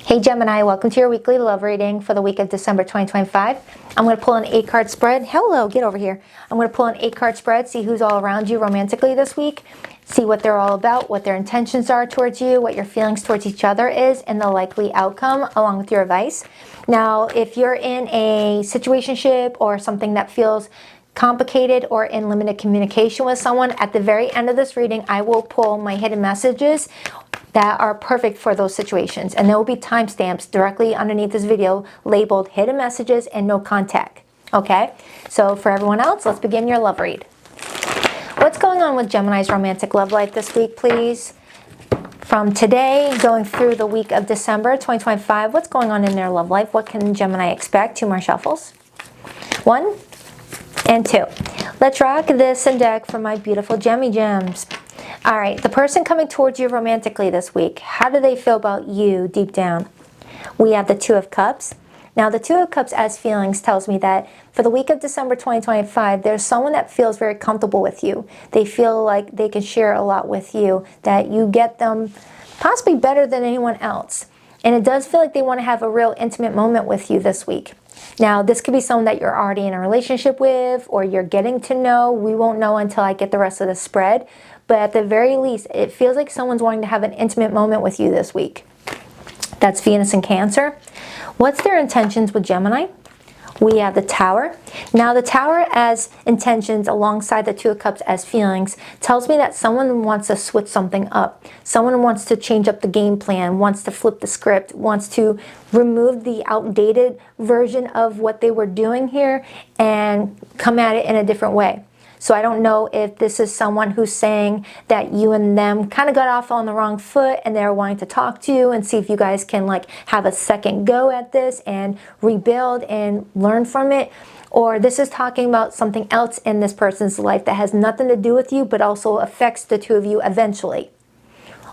Hey Gemini, welcome to your weekly love reading for the week of December 2025. I'm going to pull an 8-card spread. Hello, get over here. I'm going to pull an 8-card spread, see who's all around you romantically this week, see what they're all about, what their intentions are towards you, what your feelings towards each other is, and the likely outcome along with your advice. Now, if you're in a situationship or something that feels complicated or in limited communication with someone, at the very end of this reading, I will pull my hidden messages that are perfect for those situations. And there will be timestamps directly underneath this video labeled hidden messages and no contact. Okay, so for everyone else, let's begin your love read. What's going on with Gemini's romantic love life this week, please? From today going through the week of December 2025, what's going on in their love life? What can Gemini expect? 2 more shuffles. 1 and 2. Let's rock this and deck for my beautiful Gemmy Gems. All right, the person coming towards you romantically this week, how do they feel about you deep down? We have the 2 of Cups. Now, the 2 of Cups as feelings tells me that for the week of December 2025, there's someone that feels very comfortable with you. They feel like they can share a lot with you, that you get them possibly better than anyone else. And it does feel like they want to have a real intimate moment with you this week. Now, this could be someone that you're already in a relationship with or you're getting to know. We won't know until I get the rest of the spread. But at the very least, it feels like someone's wanting to have an intimate moment with you this week. That's Venus in Cancer. What's their intentions with Gemini? We have the Tower. Now, the Tower as intentions alongside the 2 of Cups as feelings tells me that someone wants to switch something up. Someone wants to change up the game plan, wants to flip the script, wants to remove the outdated version of what they were doing here and come at it in a different way. So I don't know if this is someone who's saying that you and them kind of got off on the wrong foot and they're wanting to talk to you and see if you guys can like have a second go at this and rebuild and learn from it. Or this is talking about something else in this person's life that has nothing to do with you but also affects the 2 of you eventually.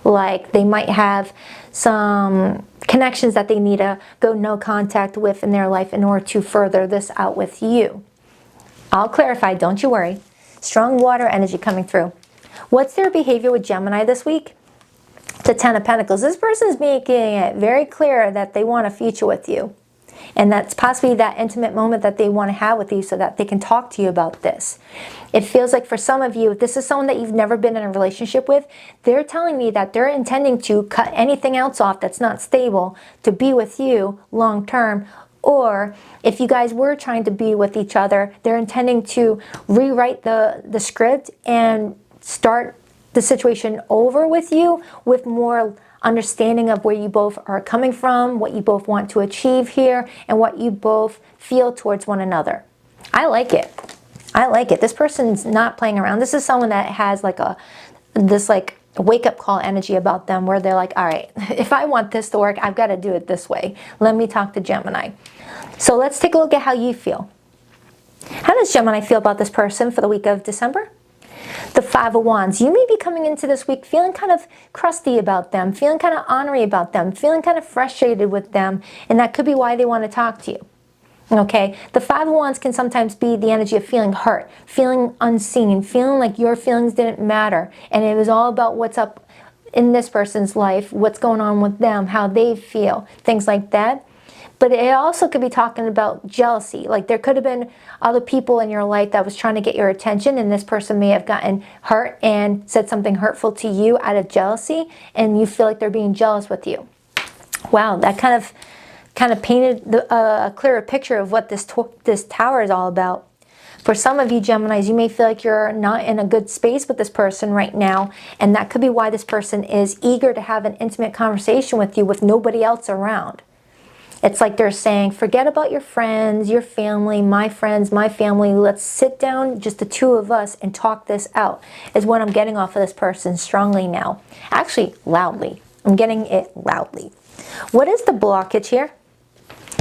Like they might have some connections that they need to go no contact with in their life in order to further this out with you. I'll clarify, don't you worry. Strong water energy coming through. What's their behavior with Gemini this week? The 10 of Pentacles. This person's making it very clear that they want a future with you. And that's possibly that intimate moment that they want to have with you so that they can talk to you about this. It feels like for some of you, if this is someone that you've never been in a relationship with, they're telling me that they're intending to cut anything else off that's not stable to be with you long term. Or if you guys were trying to be with each other, they're intending to rewrite the script and start the situation over with you with more understanding of where you both are coming from, what you both want to achieve here, and what you both feel towards one another. I like it. I like it. This person's not playing around. This is someone that has like this wake-up call energy about them where they're like, all right, if I want this to work, I've got to do it this way. Let me talk to Gemini. So let's take a look at how you feel. How does Gemini feel about this person for the week of December? The 5 of Wands. You may be coming into this week feeling kind of crusty about them, feeling kind of ornery about them, feeling kind of frustrated with them, and that could be why they want to talk to you. Okay, the 5 of Wands can sometimes be the energy of feeling hurt, feeling unseen, feeling like your feelings didn't matter. And it was all about what's up in this person's life, what's going on with them, how they feel, things like that. But it also could be talking about jealousy. Like there could have been other people in your life that was trying to get your attention and this person may have gotten hurt and said something hurtful to you out of jealousy and you feel like they're being jealous with you. Wow, that kind of painted a clearer picture of what this tower is all about. For some of you Geminis, you may feel like you're not in a good space with this person right now, and that could be why this person is eager to have an intimate conversation with you with nobody else around. It's like they're saying, forget about your friends, your family, my friends, my family. Let's sit down, just the 2 of us, and talk this out, is what I'm getting off of this person strongly now. Actually, loudly. I'm getting it loudly. What is the blockage here?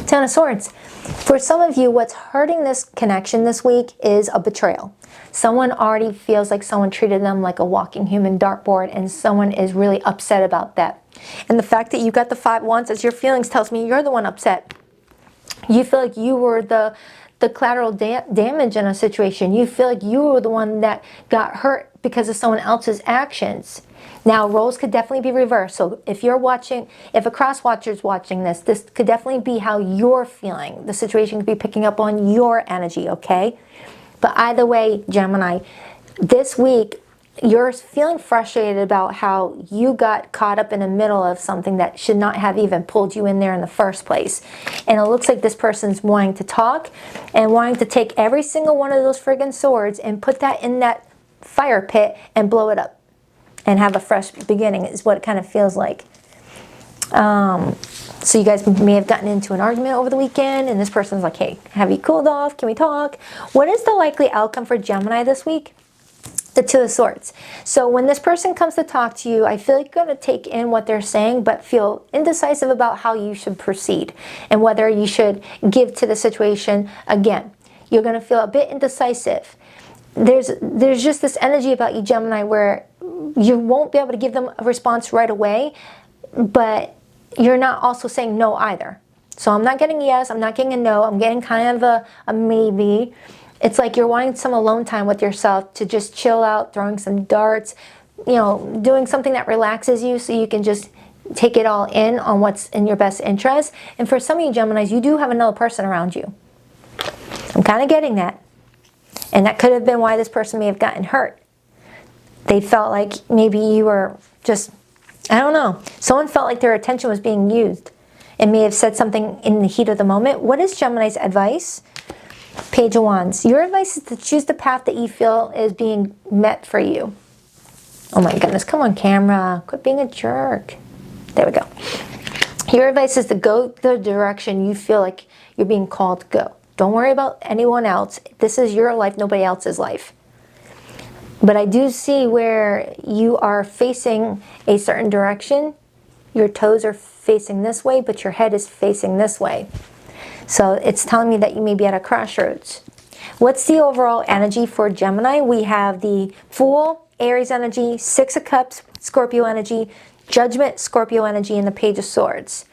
10 of Swords. For some of you, what's hurting this connection this week is a betrayal. Someone already feels like someone treated them like a walking human dartboard and someone is really upset about that. And the fact that you got the 5 of Wands as your feelings tells me you're the one upset. You feel like you were the collateral damage in a situation. You feel like you were the one that got hurt because of someone else's actions. Now, roles could definitely be reversed. So if you're watching, if a cross watcher's watching this, this could definitely be how you're feeling. The situation could be picking up on your energy, okay? But either way, Gemini, this week, you're feeling frustrated about how you got caught up in the middle of something that should not have even pulled you in there in the first place. And it looks like this person's wanting to talk and wanting to take every single one of those friggin' swords and put that in that fire pit and blow it up and have a fresh beginning is what it kind of feels like. So you guys may have gotten into an argument over the weekend and this person's like, hey, have you cooled off? Can we talk? What is the likely outcome for Gemini this week? The Two of Swords. So when this person comes to talk to you, I feel like you're going to take in what they're saying, but feel indecisive about how you should proceed and whether you should give to the situation again. You're going to feel a bit indecisive. There's just this energy about you, Gemini, where you won't be able to give them a response right away, but you're not also saying no either. So I'm not getting a yes, I'm not getting a no, I'm getting kind of a maybe. It's like you're wanting some alone time with yourself to just chill out, throwing some darts, you know, doing something that relaxes you so you can just take it all in on what's in your best interest. And for some of you Geminis, you do have another person around you. I'm kind of getting that. And that could have been why this person may have gotten hurt. They felt like maybe you were just, I don't know. Someone felt like their attention was being used and may have said something in the heat of the moment. What is Gemini's advice? Page of Wands. Your advice is to choose the path that you feel is being met for you. Oh my goodness, come on camera. Quit being a jerk. There we go. Your advice is to go the direction you feel like you're being called to go. Don't worry about anyone else. This is your life, nobody else's life. But I do see where you are facing a certain direction. Your toes are facing this way, but your head is facing this way. So it's telling me that you may be at a crossroads. What's the overall energy for Gemini? We have the Fool, Aries energy, Six of Cups, Scorpio energy, Judgment, Scorpio energy, and the Page of Swords.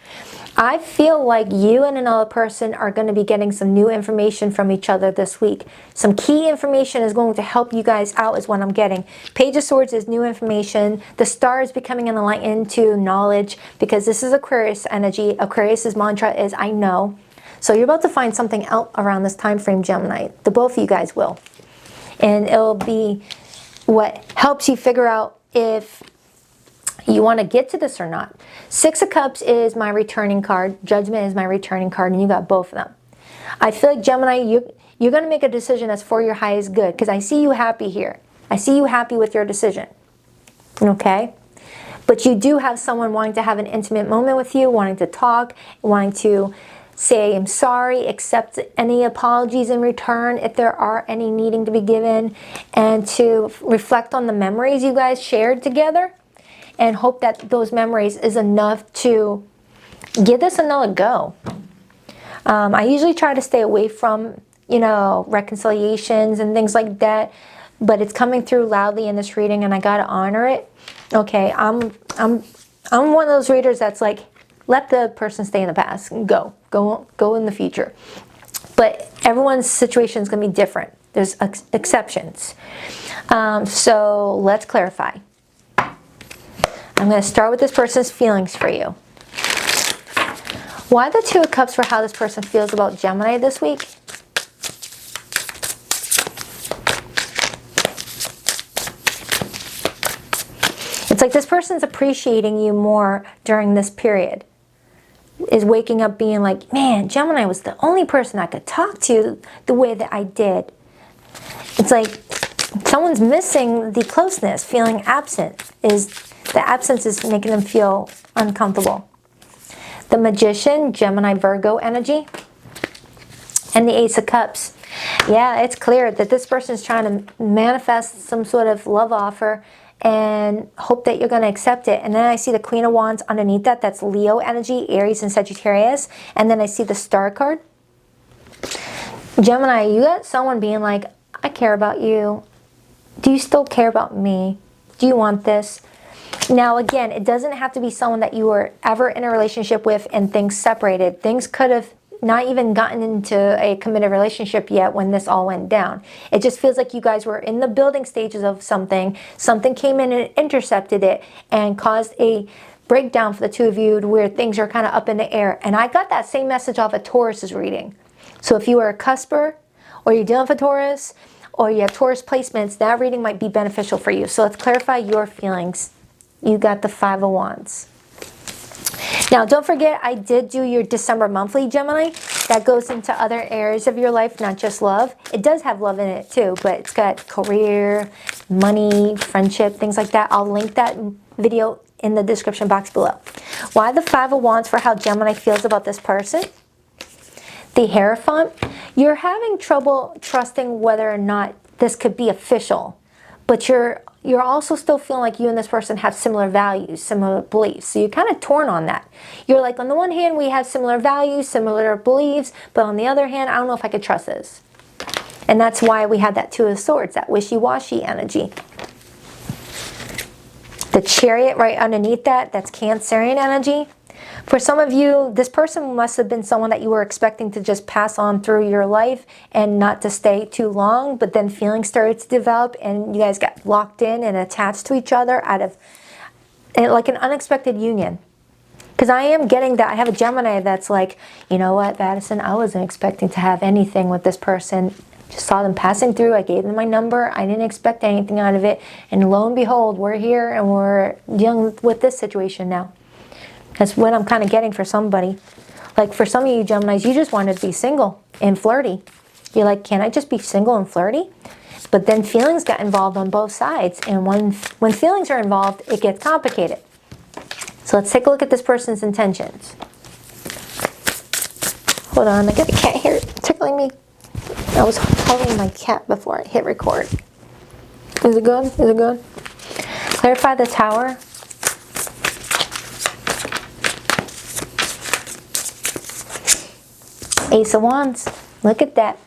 I feel like you and another person are going to be getting some new information from each other this week. Some key information is going to help you guys out is what I'm getting. Page of Swords is new information. The Star is becoming enlightened to knowledge because this is Aquarius energy. Aquarius's mantra is I know. So you're about to find something out around this time frame, Gemini. The both of you guys will. And it'll be what helps you figure out if you want to get to this or not. Six of Cups is my returning card. Judgment is my returning card, and you got both of them. I feel like, Gemini, you're going to make a decision that's for your highest good because I see you happy here. I see you happy with your decision. Okay? But you do have someone wanting to have an intimate moment with you, wanting to talk, wanting to say, I'm sorry, accept any apologies in return if there are any needing to be given, and to reflect on the memories you guys shared together and hope that those memories is enough to give this another go. I usually try to stay away from, you know, reconciliations and things like that, but it's coming through loudly in this reading and I gotta honor it. Okay, I'm one of those readers that's like, let the person stay in the past and go in the future. But everyone's situation is going to be different. There's exceptions. So let's clarify. I'm going to start with this person's feelings for you. Why the Two of Cups for how this person feels about Gemini this week? It's like this person's appreciating you more during this period. Is waking up being like, man, Gemini was the only person I could talk to the way that I did. It's like someone's missing the closeness, feeling absent. The absence is making them feel uncomfortable. The Magician, Gemini, Virgo energy, and the Ace of Cups. Yeah, it's clear that this person is trying to manifest some sort of love offer and hope that you're going to accept it. And then I see the Queen of Wands underneath that. That's Leo energy, Aries and Sagittarius. And then I see the Star card. Gemini, you got someone being like, I care about you. Do you still care about me? Do you want this? Now, again, it doesn't have to be someone that you were ever in a relationship with and things separated. Things could have not even gotten into a committed relationship yet when this all went down. It just feels like you guys were in the building stages of something. Something came in and intercepted it and caused a breakdown for the two of you to where things are kind of up in the air. And I got that same message off of Taurus's reading. So if you are a cusper, or you're dealing with a Taurus, or you have Taurus placements, that reading might be beneficial for you. So let's clarify your feelings. You got the Five of Wands. Now, don't forget, I did do your December monthly, Gemini. That goes into other areas of your life, not just love. It does have love in it too, but it's got career, money, friendship, things like that. I'll link that video in the description box below. Why the Five of Wands for how Gemini feels about this person? The Hierophant. You're having trouble trusting whether or not this could be official, but you're also still feeling like you and this person have similar values, similar beliefs. So you're kind of torn on that. You're like, on the one hand, we have similar values, similar beliefs, but on the other hand, I don't know if I could trust this. And that's why we have that Two of Swords, that wishy-washy energy. The Chariot right underneath that, that's Cancerian energy. For some of you, this person must have been someone that you were expecting to just pass on through your life and not to stay too long, but then feelings started to develop and you guys got locked in and attached to each other out of like an unexpected union. Because I am getting that. I have a Gemini that's like, you know what, Baddison, I wasn't expecting to have anything with this person. Just saw them passing through. I gave them my number. I didn't expect anything out of it. And lo and behold, we're here and we're dealing with this situation now. That's what I'm kind of getting for somebody. Like for some of you Geminis, you just wanted to be single and flirty. You're like, can I just be single and flirty? But then feelings got involved on both sides. And when feelings are involved, it gets complicated. So let's take a look at this person's intentions. Hold on, I got a cat here tickling me. I was holding my cat before I hit record. Is it good? Is it good? Clarify the Tower. Ace of Wands. Look at that.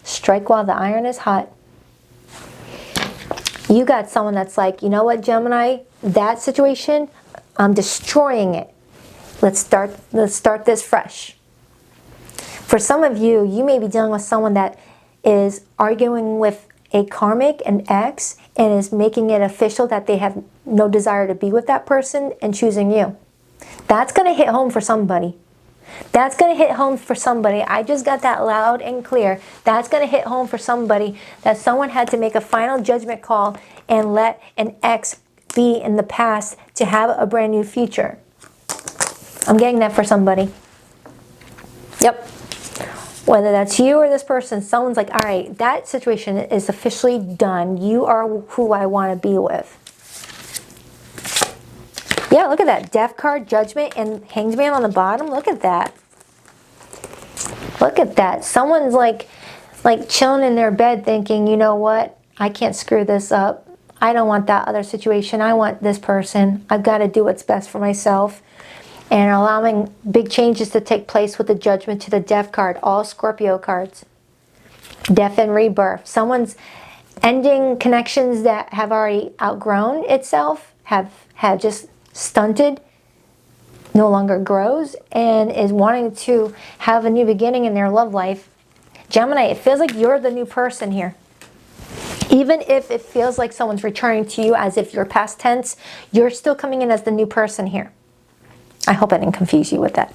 Strike while the iron is hot. You got someone that's like, you know what, Gemini? That situation, I'm destroying it. Let's start this fresh. For some of you, you may be dealing with someone that is arguing with a karmic, an ex, and is making it official that they have no desire to be with that person and choosing you. That's going to hit home for somebody. That's going to hit home for somebody. I just got that loud and clear. That's going to hit home for somebody that someone had to make a final judgment call and let an ex be in the past to have a brand new future. I'm getting that for somebody. Yep. Whether that's you or this person, someone's like, all right, that situation is officially done. You are who I want to be with. Yeah, look at that. Death card, Judgment, and Hanged Man on the bottom. Look at that. Look at that. Someone's like chilling in their bed thinking, you know what? I can't screw this up. I don't want that other situation. I want this person. I've got to do what's best for myself. And allowing big changes to take place with the Judgment to the Death card. All Scorpio cards. Death and rebirth. Someone's ending connections that have already outgrown itself, have just stunted, no longer grows, and is wanting to have a new beginning in their love life. Gemini, it feels like you're the new person here. Even if it feels like someone's returning to you as if you're past tense, you're still coming in as the new person here. I hope I didn't confuse you with that.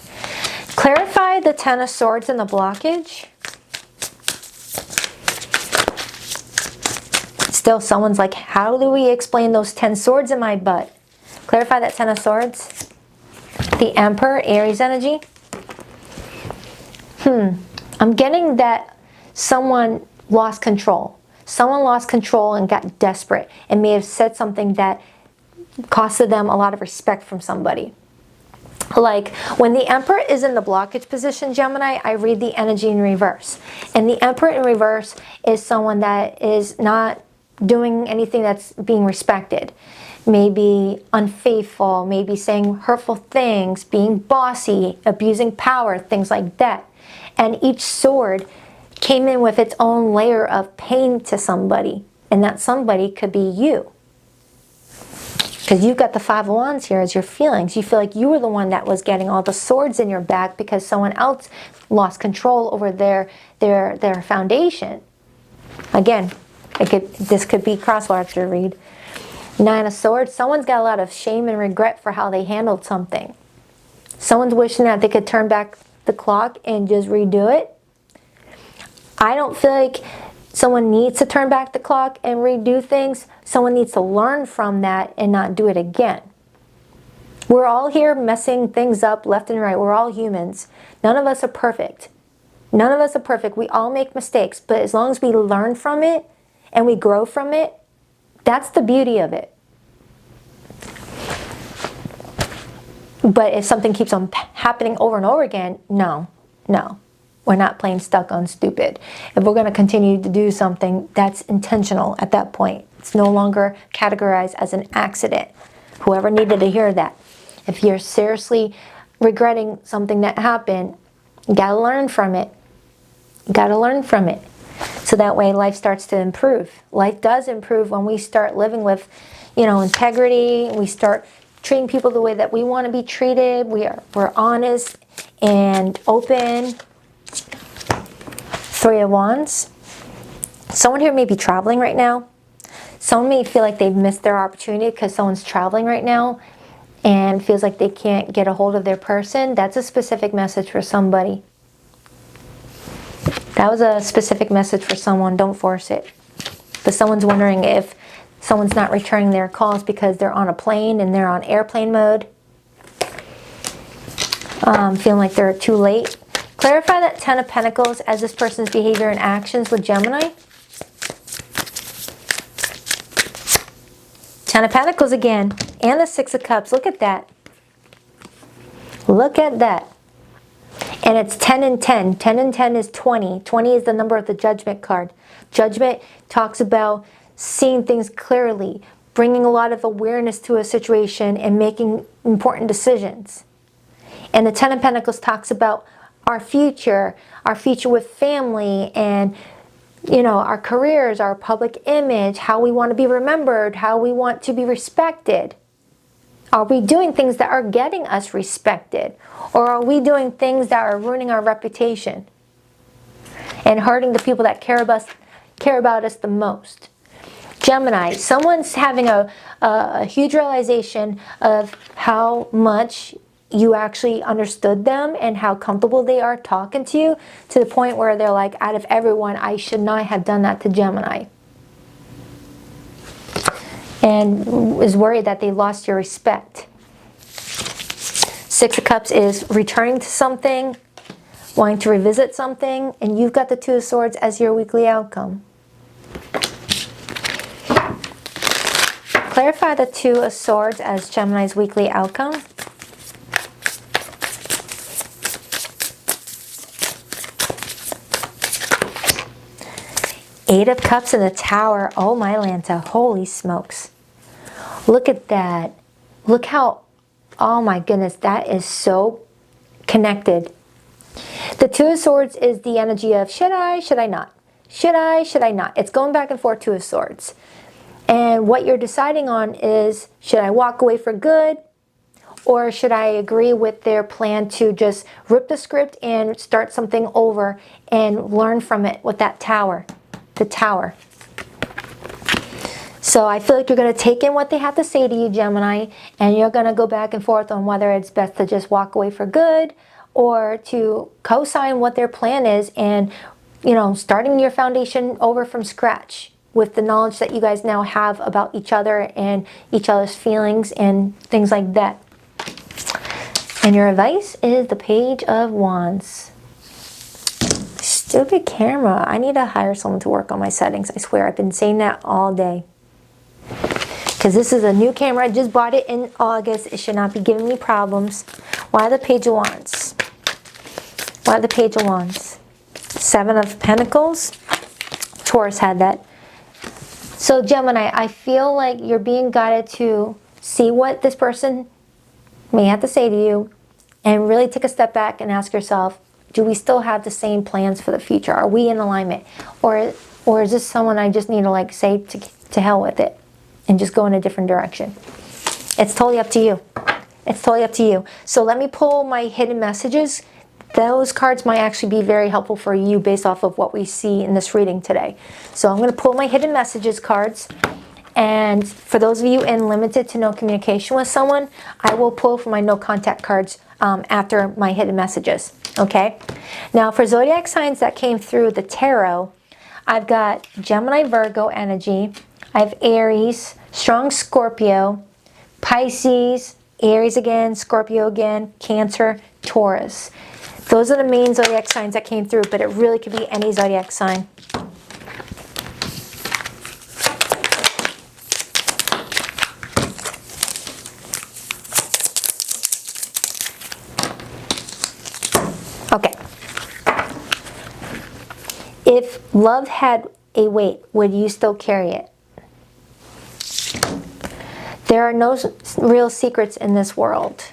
Clarify the Ten of Swords and the blockage. Still, someone's like, how do we explain those 10 swords in my butt? Clarify that Ten of Swords. The Emperor, Aries energy. I'm getting that someone lost control. Someone lost control and got desperate and may have said something that costed them a lot of respect from somebody. Like when the Emperor is in the blockage position, Gemini, I read the energy in reverse. And the Emperor in reverse is someone that is not doing anything that's being respected. Maybe unfaithful, maybe saying hurtful things, being bossy, abusing power, things like that. And each sword came in with its own layer of pain to somebody. And that somebody could be you. Because you've got the Five of Wands here as your feelings. You feel like you were the one that was getting all the swords in your back because someone else lost control over their foundation. Again, this could be crosswise to read. Nine of Swords. Someone's got a lot of shame and regret for how they handled something. Someone's wishing that they could turn back the clock and just redo it. I don't feel like someone needs to turn back the clock and redo things. Someone needs to learn from that and not do it again. We're all here messing things up left and right. We're all humans. None of us are perfect. None of us are perfect. We all make mistakes, but as long as we learn from it and we grow from it, that's the beauty of it. But if something keeps on happening over and over again, no. We're not playing stuck on stupid. If we're going to continue to do something, that's intentional at that point. It's no longer categorized as an accident. Whoever needed to hear that. If you're seriously regretting something that happened, you got to learn from it. You got to learn from it. So that way life starts to improve. Life does improve when we start living with, integrity. We start treating people the way that we want to be treated. We're honest and open. Three of Wands. Someone here may be traveling right now. Someone may feel like they've missed their opportunity because someone's traveling right now and feels like they can't get a hold of their person. That's a specific message for somebody. That was a specific message for someone. Don't force it. But someone's wondering if someone's not returning their calls because they're on a plane and they're on airplane mode. Feeling like they're too late. Clarify that Ten of Pentacles as this person's behavior and actions with Gemini. Ten of Pentacles again. And the Six of Cups. Look at that. Look at that. And it's 10 and 10. 10 and 10 is 20. 20 is the number of the Judgment card. Judgment talks about seeing things clearly, bringing a lot of awareness to a situation and making important decisions. And the Ten of Pentacles talks about our future with family and, our careers, our public image, how we want to be remembered, how we want to be respected. Are we doing things that are getting us respected? Or are we doing things that are ruining our reputation and hurting the people that care about us the most? Gemini, someone's having a huge realization of how much you actually understood them and how comfortable they are talking to you, to the point where they're like, out of everyone, I should not have done that to Gemini. And is worried that they lost your respect. Six of Cups is returning to something, wanting to revisit something, and you've got the Two of Swords as your weekly outcome. Clarify the Two of Swords as Gemini's weekly outcome. Eight of Cups in the Tower. Oh my Lanta, holy smokes. Look at that. Look how, oh my goodness, that is so connected. The Two of Swords is the energy of should I not? Should I not? It's going back and forth, Two of Swords. And what you're deciding on is, should I walk away for good? Or should I agree with their plan to just rip the script and start something over and learn from it with that tower? The Tower. So I feel like you're going to take in what they have to say to you, Gemini, and you're going to go back and forth on whether it's best to just walk away for good or to co-sign what their plan is and, starting your foundation over from scratch with the knowledge that you guys now have about each other and each other's feelings and things like that. And your advice is the Page of Wands. Stupid camera. I need to hire someone to work on my settings. I swear, I've been saying that all day. Because this is a new camera. I just bought it in August. It should not be giving me problems. Why the Page of Wands? Why the Page of Wands? Seven of Pentacles. Taurus had that. So Gemini, I feel like you're being guided to see what this person may have to say to you and really take a step back and ask yourself, do we still have the same plans for the future? Are we in alignment? Or is this someone I just need to say to hell with it and just go in a different direction? It's totally up to you. It's totally up to you. So let me pull my hidden messages. Those cards might actually be very helpful for you based off of what we see in this reading today. So I'm going to pull my hidden messages cards. And for those of you in limited to no communication with someone, I will pull from my no contact cards after my hidden messages. Okay? Now for zodiac signs that came through the tarot, I've got Gemini, Virgo energy. I have Aries, strong Scorpio, Pisces, Aries again, Scorpio again, Cancer, Taurus. Those are the main zodiac signs that came through, but it really could be any zodiac sign. Okay. If love had a weight, would you still carry it? There are no real secrets in this world.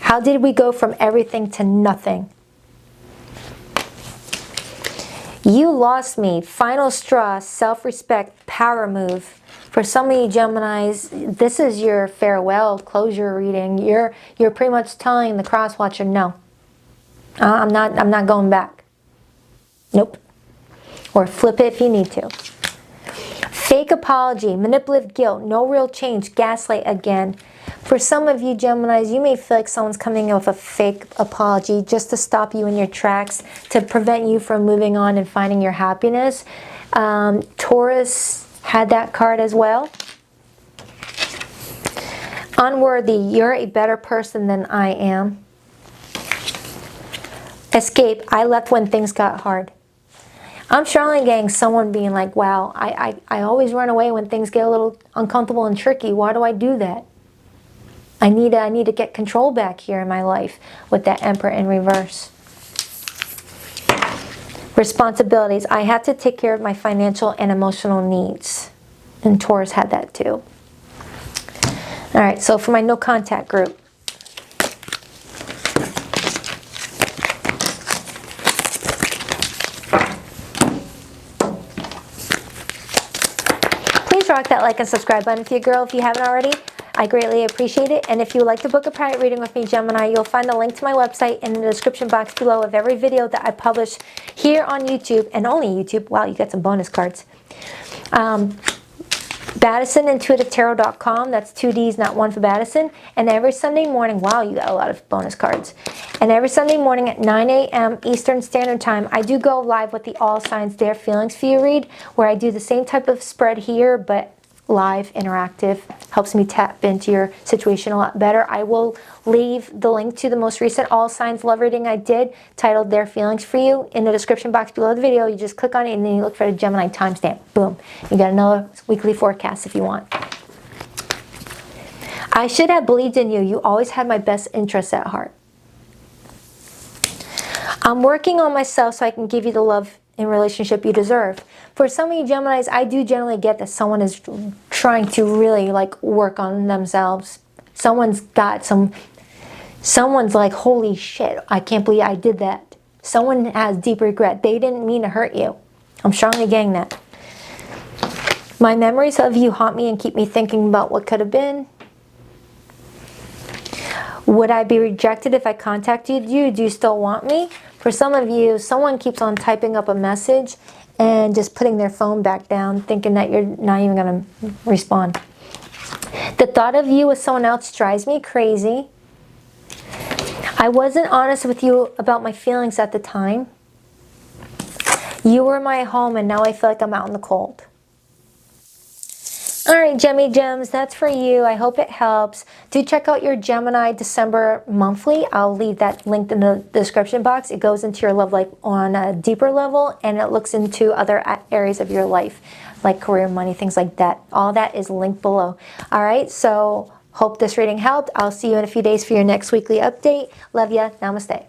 How did we go from everything to nothing? You lost me. Final straw, self-respect, power move. For some of you Geminis, this is your farewell closure reading. You're pretty much telling the cross watcher, no. I'm not going back. Nope. Or flip it if you need to. Fake apology, manipulative guilt, no real change, gaslight again. For some of you Geminis, you may feel like someone's coming in with a fake apology just to stop you in your tracks, to prevent you from moving on and finding your happiness. Taurus had that card as well. Unworthy, you're a better person than I am. Escape, I left when things got hard. I'm strongly getting someone being like, wow, I always run away when things get a little uncomfortable and tricky. Why do I do that? I need to get control back here in my life with that Emperor in reverse. Responsibilities. I have to take care of my financial and emotional needs. And Taurus had that too. All right, so for my no contact group. Please rock that like and subscribe button for your girl if you haven't already. I greatly appreciate it. And if you would like to book a private reading with me, Gemini, you'll find the link to my website in the description box below of every video that I publish here on YouTube, and only YouTube. Wow, you got some bonus cards. BaddisonIntuitiveTarot.com. That's 2 D's, not 1 for Baddison. And every Sunday morning, wow, you got a lot of bonus cards. And every Sunday morning at 9 a.m. Eastern Standard Time, I do go live with the All Signs Their Feelings for You read, where I do the same type of spread here, but live, interactive. Helps me tap into your situation a lot better. I will leave the link to the most recent All Signs love reading I did, titled Their Feelings for You, in the description box below the video. You just click on it and then you look for the Gemini timestamp. Boom. You got another weekly forecast if you want. I should have believed in you. You always had my best interests at heart. I'm working on myself so I can give you the love and relationship you deserve. For some of you Geminis, I do generally get that someone is trying to really like work on themselves. Someone's like, holy shit, I can't believe I did that. Someone has deep regret. They didn't mean to hurt you. I'm strongly getting that. My memories of you haunt me and keep me thinking about what could have been. Would I be rejected if I contacted you? Do you still want me? For some of you, someone keeps on typing up a message and just putting their phone back down, thinking that you're not even going to respond. The thought of you with someone else drives me crazy. I wasn't honest with you about my feelings at the time. You were my home and now I feel like I'm out in the cold. All right, Gemmy Gems, that's for you. I hope it helps. Do check out your Gemini December monthly. I'll leave that linked in the description box. It goes into your love life on a deeper level, and it looks into other areas of your life, like career, money, things like that. All that is linked below. All right, so hope this reading helped. I'll see you in a few days for your next weekly update. Love ya. Namaste.